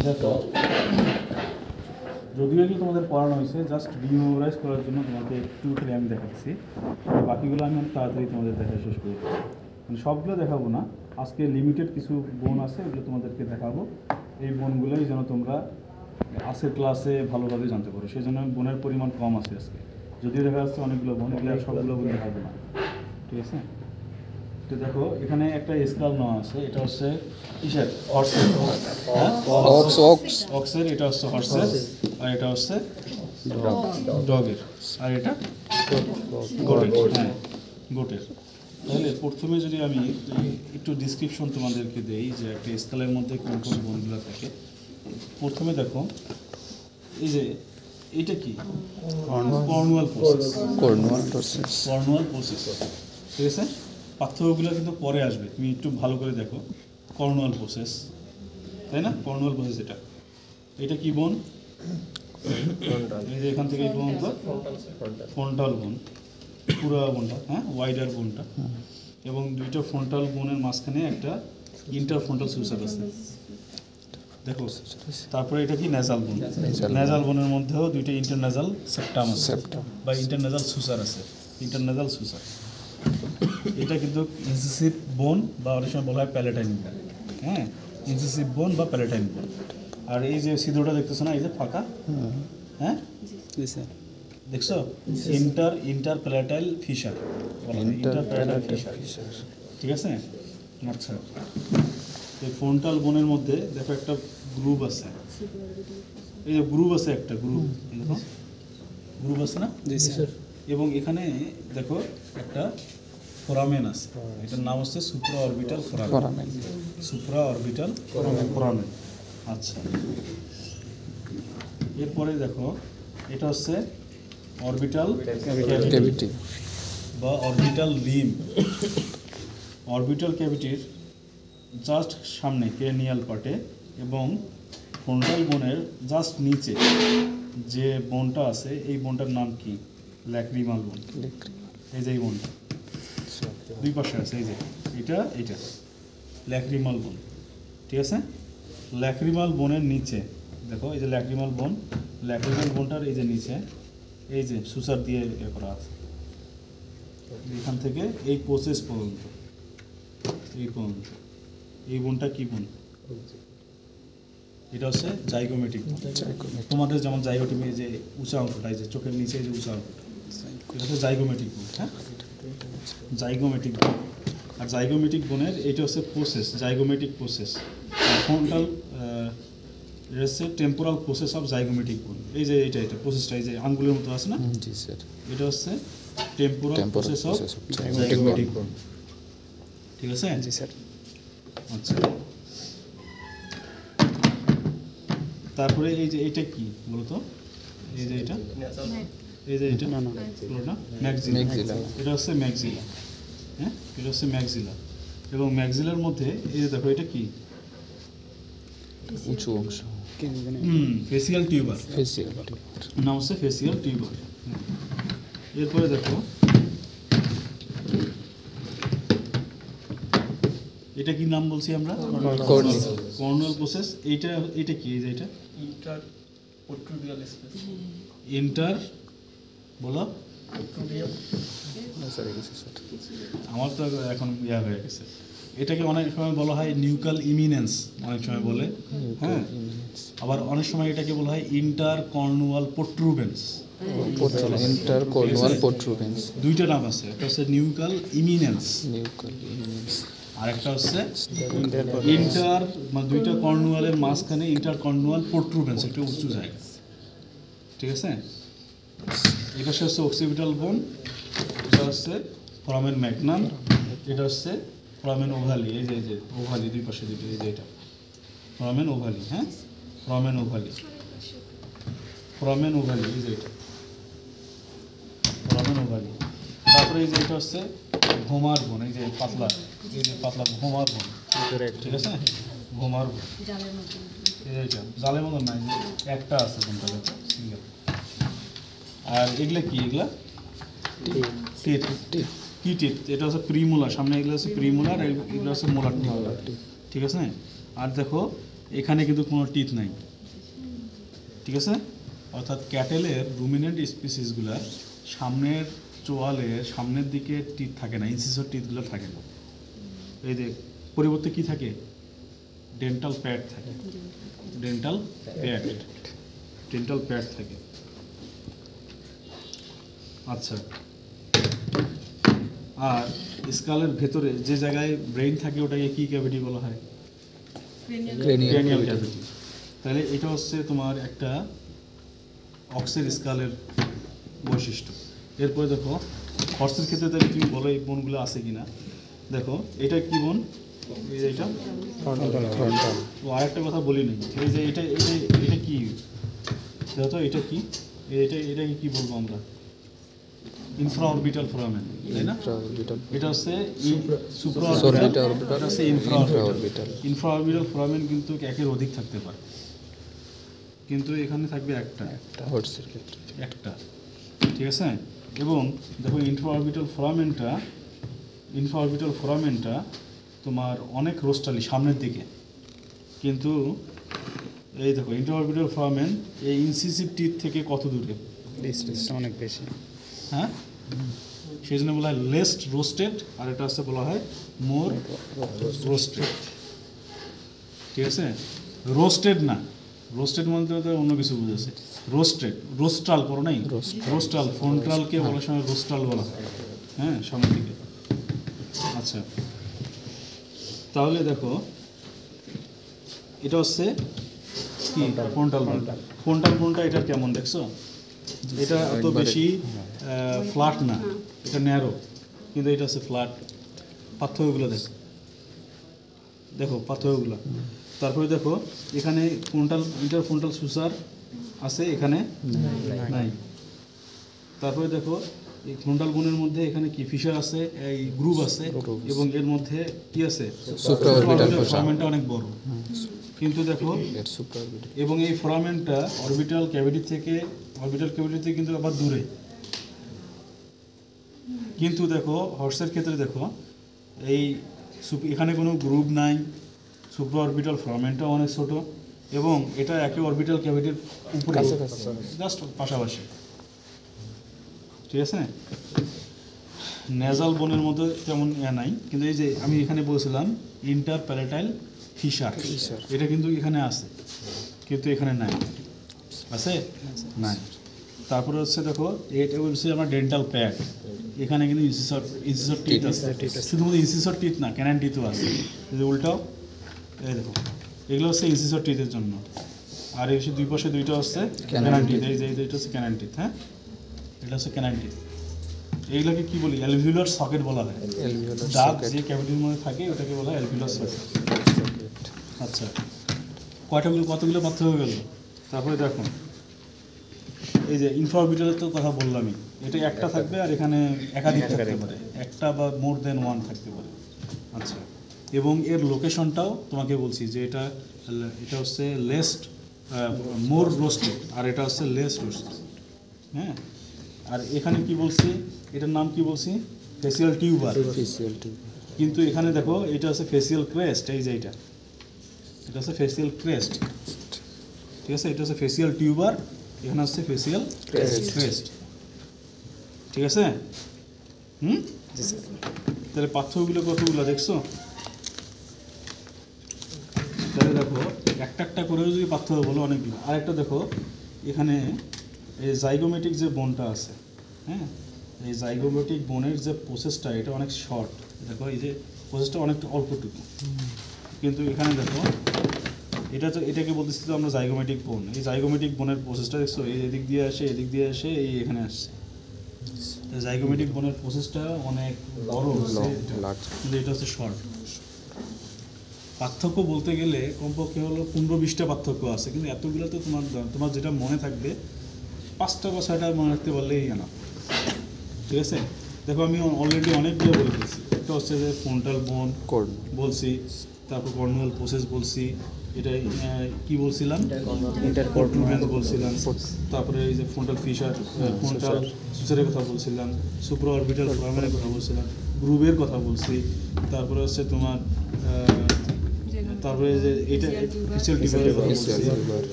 দেখো, যদিও কি তোমাদের পড়ানো হয়েছে, জাস্ট রিমেমোরাইজ করার জন্য তোমাকে একটু করে আমি দেখাচ্ছি। বাকিগুলো আমি অনেক তাড়াতাড়ি তোমাদের দেখা শেষ করে দেবো। মানে সবগুলো দেখাবো না, আজকে লিমিটেড কিছু বোন আছে, এগুলো তোমাদেরকে দেখাবো। এই বোনগুলোই যেন তোমরা আজকের ক্লাসে ভালোভাবে জানতে পারো, সেই জন্য বোনের পরিমাণ কম আছে আজকে। যদিও দেখা যাচ্ছে অনেকগুলো বোন, এগুলো সবগুলো বোন দেখাবো না, ঠিক আছে? তো দেখো, এখানে একটা স্কেল নেওয়া আছে, এটা হচ্ছে কিসের? হর্সের। হ্যাঁ, অক্সের। এটা হচ্ছে হর্সের, আর এটা হচ্ছে ডগের, আর এটা গোটের। হ্যাঁ, গোটের। তাহলে প্রথমে যদি আমি একটু ডিসক্রিপশন তোমাদেরকে দেই যে একটা স্কেলের মধ্যে কোন কোন বোনগুলো থাকে। প্রথমে দেখো, এই যে এটা কি? কর্নুয়াল প্রসেস, ঠিক আছে? পার্থক্যগুলো কিন্তু পরে আসবে, তুমি একটু ভালো করে দেখো। কর্নুয়াল প্রসেস, তাই না? কর্নুয়াল প্রসেস। এটা কি বোন? এই যে এখান থেকে বোন তো ফ্রন্টাল বোন, পুরো বোনটা, হ্যাঁ, ওয়াইডার বোনটা, এবং দুইটা ফ্রন্টাল বোনের মাঝখানে একটা ইন্টারফ্রন্টাল সুসার আছে, দেখো। তারপরে এটা কি? নেজাল বোন। নেজাল বোনের মধ্যেও দুইটা ইন্টারনেজাল সেপ্টাম আছে বা ইন্টারনেজাল সুসার আছে, ইন্টারনেজাল সুসার। এটা কিন্তু ইনসিসিভ বোন বা অনেক সময় বলা হয় প্যালেটাইন বোন। হ্যাঁ, ইনসিসিভ বোন বা প্যালেটাইন বোন। আর এই যে ছিদ্রটা দেখতেছো না, এই যে ফাঁকা, হ্যাঁ, দেখছো? ইন্টার প্যালেটাইল ফিশার বলা হয়, ইন্টার প্যালেটাইল ফিশার, ঠিক আছে? আচ্ছা, এই ফ্রন্টাল বোনের মধ্যে দেখো একটা গ্রুপ আছে, এই যে গ্রুপ আছে, একটা গ্রুপ, দেখো গ্রুপ আছে না? এবং এখানে দেখো একটা ফোরামেন আছে, এটার নাম হচ্ছে supra orbital foramen. Supra orbital foramen. আচ্ছা, এরপরে দেখো, এটা হচ্ছে অরবিটাল ক্যাভিটি বা অরবিটাল রিম। অরবিটাল ক্যাভিটির জাস্ট সামনে ক্রেনিয়াল পার্টে এবং ফ্রন্টাল বোনের জাস্ট নিচে যে বোনটা আছে, এই বোনটার নাম কি? ল্যাক্রিমাল বোন। এই যে এই বোনটা দুই পাশে আছে, এই যে এটা ল্যাক্রিমাল বোন, ঠিক আছে? ল্যাক্রিমাল বোনের নিচে দেখো, এই যে ল্যাক্রিমাল বোনটার এই যে নিচে এই যে সুসার দিয়ে করা আছে, এখান থেকে এই প্রসেস পর্যন্ত, এই বোনটা কি বোন? এটা হচ্ছে জাইগোমেটিক। তোমাদের যেমন জাইগোটিক, এই যে উঁচা অংশটা, এই যে চোখের নিচে এই যে উঁচা অংশটা, এটা হচ্ছে জাইগোমেটিক বোন। হ্যাঁ, জাইগোমেটিক বোন। আর জাইগোমেটিক বোনের এটা হচ্ছে প্রসেস, জাইগোমেটিক প্রসেস। ফ্রন্টাল এটা হচ্ছে temporal process of zygomatic bone. এই যে এটা প্রসেসটা, এই যে আঙ্গুলের মতো আছে না? জি স্যার। এটা হচ্ছে temporal process of zygomatic bone, ঠিক আছে? জি স্যার। আচ্ছা, তারপরে এই যে এটা কি বলতো? এই যে এটা ম্যাক্সিলা। এটা হচ্ছে ম্যাক্সিলা। হ্যাঁ, এটা হচ্ছে ম্যাক্সিলা। এবং ম্যাক্সিলার মধ্যে এই যে দেখো, এটা কি? উঁচু অংশ, ফেসিয়াল টিউবার। নাম হচ্ছে ফেসিয়াল টিউবার। এরপরে দেখো, এটা কি নাম বলছি আমরা? কর্নুয়াল প্রসেস। এটা কি? এই যে এটা ইন্টার বলো, আমার তো এখন ইয়া হয়ে গেছে। এটাকে অনেক সময় বলা হয় নিউকাল ইমিনেন্স, অনেক সময় বলে। হ্যাঁ, আবার অনেক সময় এটাকে বলা হয় ইন্টার কর্নুয়াল প্রোট্রুবেন্স। দুইটা নাম আছে, একটা হচ্ছে নিউকাল ইমিনেন্স, আর একটা হচ্ছে ইন্টার, মানে দুইটা কর্নুয়ালের মাঝখানে ইন্টার কর্নুয়াল প্রোট্রুবেন্স, একটা উঁচু জায়গা, ঠিক আছে? এটা হচ্ছে অক্সিপিটাল বোন, এটা হচ্ছে ফোরামেন ম্যাগনাম, এটা হচ্ছে ফোরামেন ওভালি। এই যে ওভালি, দুই পাশে দুটো, এই যে এটা ফোরামেন ওভালি। হ্যাঁ, ফোরামেন ওভালি, এই যে এটা ফোরামেন ওভালি। তারপরে এই যে এটা হচ্ছে ভোমার বোন, এই যে পাতলা ভোমার বোন, ঠিক আছে? ভোমার বোন, এইটা জালের মতন নাই, একটা আছে বোনটা সিঙ্গেল। আর এগুলা কি? এগুলা টিট। কি টিট? এটা হচ্ছে প্রিমোলার, সামনে এগুলো হচ্ছে প্রিমোলার, এগুলো হচ্ছে মোলার টিট, ঠিক আছে? আর দেখো, এখানে কিন্তু কোনো টিথ নাই, ঠিক আছে। অর্থাৎ ক্যাটেলের রুমিনেন্ট স্পিসিসগুলো সামনের চোয়ালের সামনের দিকে টিথ থাকে না, ইনসিসর টিথগুলো থাকে না। এই যে পরিবর্তে কি থাকে, ডেন্টাল প্যাড থাকে, ডেন্টাল প্যাড থাকে। আচ্ছা, আর স্কালের ভেতরে যে জায়গায় ব্রেইন থাকে ওটাকে কি ক্যাভিটি বলা হয়, ক্রেনিয়াল ক্যাভিটি। তাহলে এটা হচ্ছে তোমার একটা অক্সের স্কালের বৈশিষ্ট্য। এরপরে দেখো হর্সের ক্ষেত্রে তাহলে তুমি বলো এই বোনগুলো আছে কিনা। দেখো এটা কি বোন, এটা ও আরেকটা কথা বলি নি, এই যে এটা এটা এটা কি দেখো, এটা কি, এটাকে কি বলবো আমরা, ইনফ্রাঅরবিটাল ফোরামেন, তাই না? এটা হচ্ছে সুপ্রাঅরবিটাল, এটা হচ্ছে ইনফ্রাঅরবিটাল ফোরামেন কিন্তু একের অধিক থাকতে পারে, কিন্তু এখানে থাকবে একটা, ঠিক আছে। এবং দেখো ইনফ্রাঅরবিটাল ফোরামেনটা তোমার অনেক রোস্টালি সামনের দিকে, কিন্তু এই দেখো ইন্টারঅরবিটাল ফোরামেন এই ইনসিসিভ টিথ থেকে কত দূরে, অনেক বেশি, হ্যাঁ। সেই জন্য বলা হয় লেস রোস্টেড, আর এটা হচ্ছে বলা হয় মোর রোস্টেড, ঠিক আছে। রোস্টেড না, রোস্টেড বলতে তো অন্য কিছু বুঝেছে, রোস্টাল পড়ো নাই, রোস্টাল ফ্রন্টালকে বলার সময় রোস্টাল বলা হয়, হ্যাঁ, সামনের দিকে। আচ্ছা, তাহলে দেখো এটা হচ্ছে কি ফ্রন্টাল বোনটা, এটা কেমন দেখছো, এটা এত বেশি ফ্ল্যাট না, এটা ন্যারো, কিন্তু এটা হচ্ছে ফ্ল্যাট। পার্থক্যগুলো দেখো পার্থক্যগুলো। তারপরে দেখো এখানে ইন্টারফ্রন্টাল সুসার আছে, এখানে নাই। তারপরে দেখো এই ফ্রন্টাল বোনের মধ্যে এখানে কি ফিশার আছে, এই গ্রুভ আছে, এবং এর মধ্যে কি আছে, ফোরামেনটা অনেক বড়, কিন্তু দেখো এবং এই ফোরামেনটা অরবিটাল ক্যাভিটি থেকে কিন্তু আবার দূরে। কিন্তু দেখো হর্সের ক্ষেত্রে দেখো এই এখানে কোনো গ্রুভ নাই, সুপ্রা অরবিটাল ফোরামেনটা অনেক ছোট, এবং এটা একে অরবিটাল ক্যাভিটির উপরে জাস্ট পাশাপাশি, ঠিক আছে। নেজাল বোনের মধ্যে তেমন নাই, কিন্তু এই যে আমি এখানে বলছিলাম ইন্টারপ্যালেটাইল ফিশার, এটা কিন্তু এখানে আছে, কিন্তু এখানে নাই, আছে নাই। তারপরে হচ্ছে দেখো এটা হচ্ছে আমার ডেন্টাল প্যাড, এখানে কিন্তু ইনসিসর টিথ আছে, শুধুমাত্র ইনসিসর টিথ না, ক্যানান টিথও আছে, যদি উল্টাও এই দেখো এগুলো হচ্ছে ইনসিসর টিথের জন্য, আর এই দুই পাশে দুইটা হচ্ছে ক্যানান টিথ, এই যে এটা হচ্ছে ক্যানান টিথ, হ্যাঁ, এটা হচ্ছে ক্যানান টিথ। এইগুলোকে কি বলি, অ্যালভিউলার সকেট বলা হয়, দাঁত যে ক্যাভিটির মধ্যে থাকে ওটাকে বলা হয় অ্যালভিউলার সকেট। আচ্ছা, কতগুলো পার্থক্য হয়ে গেল। তারপরে দেখো এই যে ইনফ্রাঅরবিটালের তো কথা বললামই, এটা একটা থাকবে, আর এখানে একাধিক থাকতে পারে, একটা বা মোর দেন ওয়ান থাকতে পারে। আচ্ছা, এবং এর লোকেশনটাও তোমাকে বলছি যে এটা হচ্ছে লেস্ট মোর রোস্টেড, আর এটা হচ্ছে লেস রোস্টেড, হ্যাঁ। আর এখানে কি বলছি, এটার নাম কি বলছি, ফেসিয়াল টিউবার, কিন্তু এখানে দেখো এটা হচ্ছে ফেসিয়াল ক্রেস্ট, এই যে এটা হচ্ছে ফেসিয়াল ক্রেস্ট, ঠিক আছে। এটা হচ্ছে ফেসিয়াল টিউবার, এখানে হচ্ছে ফেসিয়াল ক্রেস্ট, ঠিক আছে। তাহলে পার্থক্যগুলো কতগুলো দেখছো, তাহলে দেখো একটা করেও যদি পার্থক্য বলো অনেকগুলো। আরেকটা দেখো এখানে এই জাইগোমেটিক যে বোনটা আছে, হ্যাঁ, এই জাইগোমেটিক বোনের যে প্রসেসটা এটা অনেক শর্ট, দেখো এই যে প্রসেসটা অনেকটা অল্পটুকু, কিন্তু এখানে দেখো এটাকে বলতেছি তো আমরা জাইগোমেটিক বোন। এই জাইগোমেটিক বোনের প্রসেসটা দেখছো, এই এদিক দিয়ে আসে এই এখানে আসছে। জাইগোমেটিক বোনের প্রসেসটা অনেক বড়, কিন্তু এটা হচ্ছে শর্ট। পার্থক্য বলতে গেলে কমপক্ষে হলো 15-20টা পার্থক্য আছে, কিন্তু এতগুলো তো তোমার যেটা মনে থাকবে 5টা বা 6টা মনে রাখতে পারলেই না, ঠিক আছে। দেখো আমি অলরেডি অনেকগুলো বলে দিয়েছি, একটা হচ্ছে যে ফ্রন্টাল বোন বলছি, তারপর কর্নুয়াল প্রসেস বলছি, এটা কি বলছিলাম, প্রোট্রুবেন্স বলছিলাম, তারপরে এই যে ফ্রন্টাল সুসারের কথা বলছিলাম, সুপ্রা অরবিটাল ফোরামেনের কথা বলছিলাম, গ্রুভের কথা বলছি, তারপরে হচ্ছে তোমার তারপরে যে এটা ফিশিয়াল টিউবের কথা বলছি,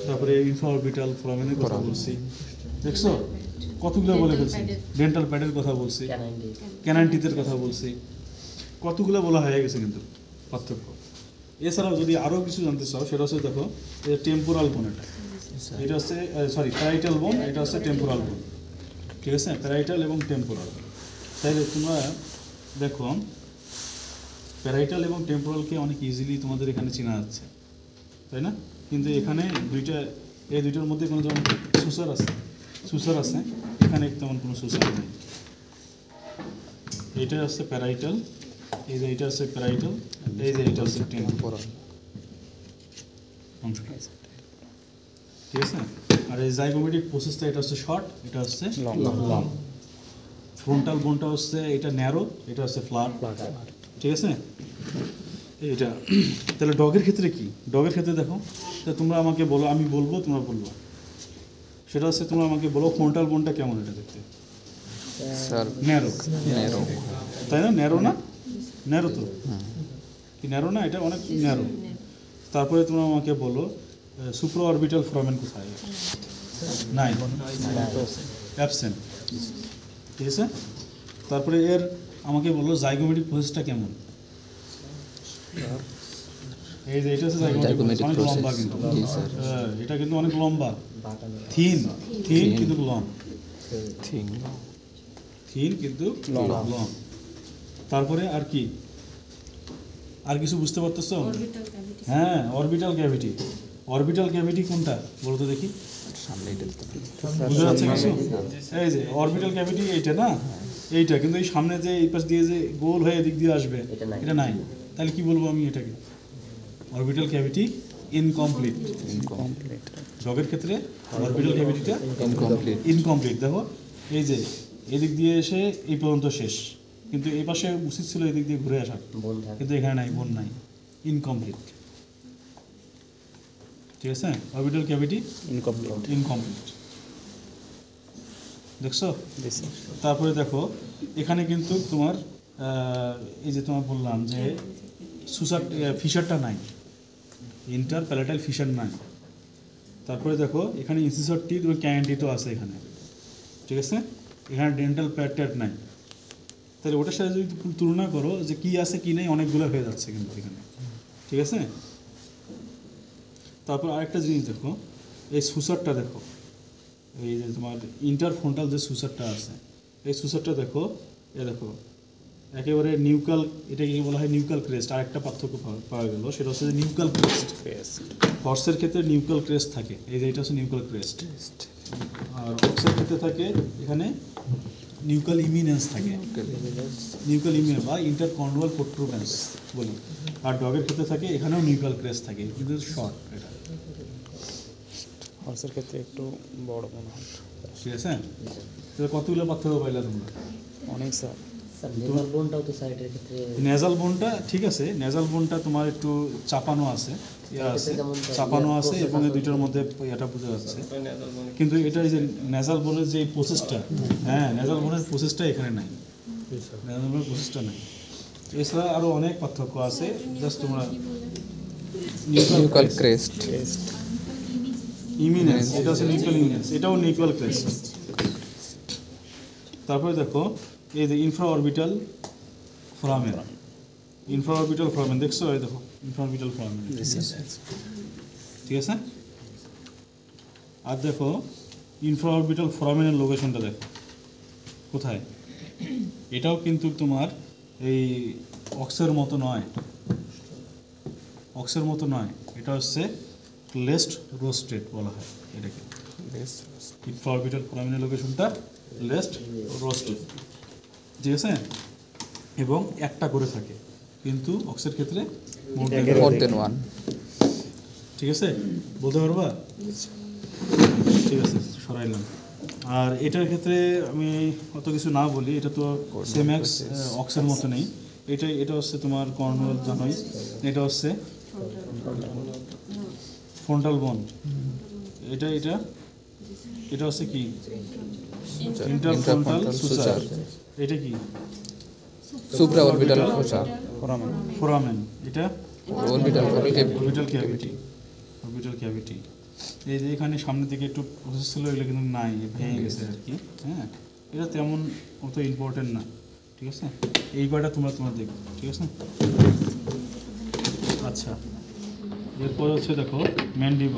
তারপরে ইনফ্রাঅরবিটাল ফোরামেনের কথা বলছি, দেখছো কতগুলো বলে ফেলছি, ডেন্টাল প্যাডের কথা বলছি, ক্যানাইন টিথের কথা বলছি, কতগুলো বলা হয়ে গেছে কিন্তু পার্থক্য। এছাড়াও যদি আরও কিছু জানতে চাও সেটা হচ্ছে দেখো টেম্পোরাল বোন, এটা হচ্ছে সরি প্যারাইটাল বোন, এটা হচ্ছে টেম্পোরাল বোন, ঠিক আছে, প্যারাইটাল এবং টেম্পোরাল। তাইলে তোমরা দেখো প্যারাইটাল এবং টেম্পোরালকে অনেক ইজিলি তোমাদের এখানে চেনা যাচ্ছে, তাই না? কিন্তু এখানে এই দুইটার মধ্যে কোনো যেমন সুসার আছে, এখানে তেমন কোনো সুসার নেই। এইটা হচ্ছে প্যারাইটাল, এই যে এটা হচ্ছে প্যারাইটাল, এই যে এটা হচ্ছে টেম্পোরাল, ঠিক আছে। আর এই জাইগোমেটিক প্রসেসটা এটা হচ্ছে শর্ট, এটা হচ্ছে লং। ফ্রন্টাল বোনটা হচ্ছে এটা ন্যারো, এটা হচ্ছে ফ্ল্যাট, ঠিক আছে। এইটা তাহলে ডগের ক্ষেত্রে কি? ডগের ক্ষেত্রে দেখো, তা তোমরা আমাকে বলো, আমি বলবো তোমরা বলবো, সেটা হচ্ছে তোমরা আমাকে বলো ফ্রন্টাল বোনটা কেমন এটা দেখতে? ন্যারো, তাই না? ন্যারো না? ন্যারো তো কি ন্যারো না? এটা অনেক ন্যারো। তারপরে তোমরা আমাকে বলো সুপ্রা অরবিটাল ফোরামেন কোথায়? নাই, অ্যাবসেন্ট, ঠিক আছে। তারপরে এর আমাকে বলো জাইগোমেটিক প্রসেসটা কেমন? এই যে এটা হচ্ছে জাইগোমেটিক, অনেক লম্বা কিন্তু, এটা কিন্তু অনেক লম্বা, থিন কিন্তু লং, থিন কিন্তু লং। তারপরে আর কি, আর কিছু বুঝতে পারতেছো? হ্যাঁ, অরবিটাল ক্যাভিটি। অরবিটাল ক্যাভিটি কোনটা বলো তো দেখি, বুঝা যাচ্ছে কিছু? এই যে অরবিটাল ক্যাভিটি এইটা না, এইটা কিন্তু এই সামনে যে এই পাশ দিয়ে যে গোল হয়ে এদিক দিয়ে আসবে, এটা নাই। তাহলে কি বলবো আমি এটাকে? Orbital cavity incomplete. ডগের ক্ষেত্রে অরবিটাল ক্যাভিটিটা ইনকমপ্লিট। দেখো এই যে এদিক দিয়ে এসে এই পর্যন্ত শেষ, কিন্তু এই পাশে উচিত ছিল এদিক দিয়ে ঘুরে আসা, কিন্তু এখানে নাই, বোন নাই, ইনকমপ্লিট, ঠিক আছে। অরবিটাল ক্যাভিটি ইনকমপ্লিট, দেখছো? তারপরে দেখো এখানে কিন্তু তোমার এই যে তোমার বললাম যে সুসার ফিশারটা নাই, ইন্টার প্যালেটাল ফিশার নাই। তারপরে দেখো এখানে ইনসিসর টিথ এবং ক্যানাইন টিথও আছে এখানে, ঠিক আছে। এখানে ডেন্টাল প্যাড নাই। তাহলে ওটার সাথে যদি তুলনা করো যে কী আছে কী নেই, অনেকগুলো হয়ে যাচ্ছে কিন্তু এখানে, ঠিক আছে। তারপর আরেকটা জিনিস দেখো, এই সুসারটা দেখো, এই যে তোমার ইন্টারফ্রন্টাল যে সুসারটা আছে, এই সুসারটা দেখো, এ দেখো একেবারে নিউকাল, এটাকে বলা হয় নিউকাল ক্রেস্ট। আরেকটা পার্থক্য পাওয়া গেল, সেটা হচ্ছে যে নিউকাল ক্রেস্ট। হর্সের ক্ষেত্রে নিউকাল ক্রেস্ট থাকে, এই যে এটা হচ্ছে নিউকাল ক্রেস্ট। আর অক্সের ক্ষেত্রে থাকে এখানে নিউকাল ইমিনেন্স থাকে, নিউকাল ইমিনেন্স বা ইন্টারকর্নুয়াল প্রোট্রুবেন্স বলি। আর ডগের ক্ষেত্রে থাকে এখানেও নিউকাল ক্রেস্ট থাকে, কিন্তু শর্ট। এটা হর্সের ক্ষেত্রে একটু বড় মনে হয়, ঠিক আছে। তাহলে কতগুলো পার্থক্য পাইলা তোমরা? অনেক স্যার। নেজাল বোনটা ঠিক আছে, নেজাল বোনটা তোমার একটু চাপানো আছে, চাপানো আছে এবং এই দুইটার মধ্যে এটা বোঝা যাচ্ছে। কিন্তু এটা এই যে নেজাল বোনের যে প্রসেসটা, হ্যাঁ নেজাল বোনের প্রসেসটা এখানে নাই, নেজাল বোনের প্রসেসটা নাই। এছাড়া আরও অনেক পার্থক্য আছে, জাস্ট তোমরা নিউকাল ক্রেস্ট, ইমিনেন্স, এটা হচ্ছে নিউকাল ইমিনেন্স, এটাও নিউকাল ক্রেস্ট। তারপরে দেখো এই যে ইনফ্রাঅরবিটাল ফোরামেন, ইনফ্রাঅরবিটাল ফোরামেন দেখছো, এই দেখো ইনফ্রাঅরবিটাল ফোরামেন, ঠিক আছে। আর দেখো ইনফ্রাঅরবিটাল ফোরামেনের লোকেশনটা দেখো কোথায়। এটাও কিন্তু তোমার এই অক্সের মতো নয়, অক্সের মতো নয়, এটা হচ্ছে লেস্ট রোস্টেড বলা হয় এটাকে। ইনফ্রাঅরবিটাল ফোরামেনের লোকেশনটা লেস্ট রোস্টেড, ঠিক আছে। এবং একটা করে থাকে, কিন্তু অক্সের ক্ষেত্রে মোর দেন ওয়ান, ঠিক আছে। বলতে পারবা? ঠিক আছে, সরাইলাম। আর এটার ক্ষেত্রে আমি অত কিছু না বলি, এটা তো সেম্যাক্স অক্সের মতো নেই। এটা হচ্ছে তোমার কর্নুয়াল জানোই, এটা হচ্ছে ফ্রন্টাল বোন, এটা এটা এটা হচ্ছে কি ইন্টারফ্রন্টাল সুসার, এটা কি সুপ্রাঅরবিটাল ফোরামেন, এটা অরবিটাল ক্যাভিটি এই যে এখানে সামনের দিকে একটু প্রসেস ছিল, এগুলো কিন্তু নাই, ভেঙে গেছে আর কি। হ্যাঁ, এটা তেমন অত ইম্পর্টেন্ট না, ঠিক আছে। এই কয়টা তোমরা দেখো, ঠিক আছে। আচ্ছা, এরপর হচ্ছে দেখো ম্যান্ডিবল।